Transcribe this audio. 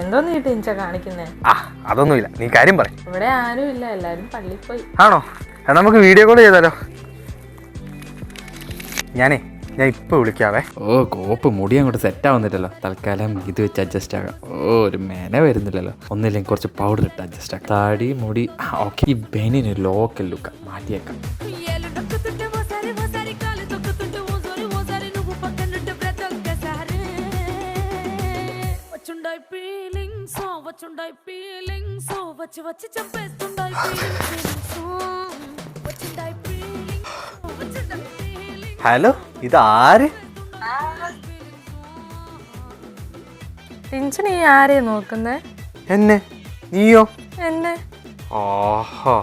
എന്തോന്ന് ഈ ടെൻഷൻ കാണിക്കുന്നേ? അതൊന്നുമില്ല, നീ കാര്യം പറ. ഇവിടെ ആരും ഇല്ല, എല്ലാരും പള്ളിയിൽ പോയി. ആണോ? നമുക്ക് വീഡിയോ കോൾ ചെയ്താലോ? ഞാൻ ഇപ്പൊ വിളിക്കാവേ. കോപ്പ് മുടി അങ്ങോട്ട് സെറ്റ് ആവുന്നില്ലല്ലോ. തൽക്കാലം ഇത് വെച്ച് അഡ്ജസ്റ്റ് ആകാം. ഒരു മേന വരുന്നില്ലല്ലോ. ഒന്നില്ലെങ്കിൽ കുറച്ച് പൗഡർ ഇട്ട് അഡ്ജസ്റ്റ് ആക്കാം. താടി മുടി ഓക്കെ. ഈ ബെനിന് ലോക്കൽ ലുക്ക് മാറ്റിയേക്കാം. ഹലോ, ഇതാര്? ടെൻഷൻ ഈ ആരെയാ നോക്കുന്നേ? എന്നെ? നീയോ? എന്നെ. ഓഹോ.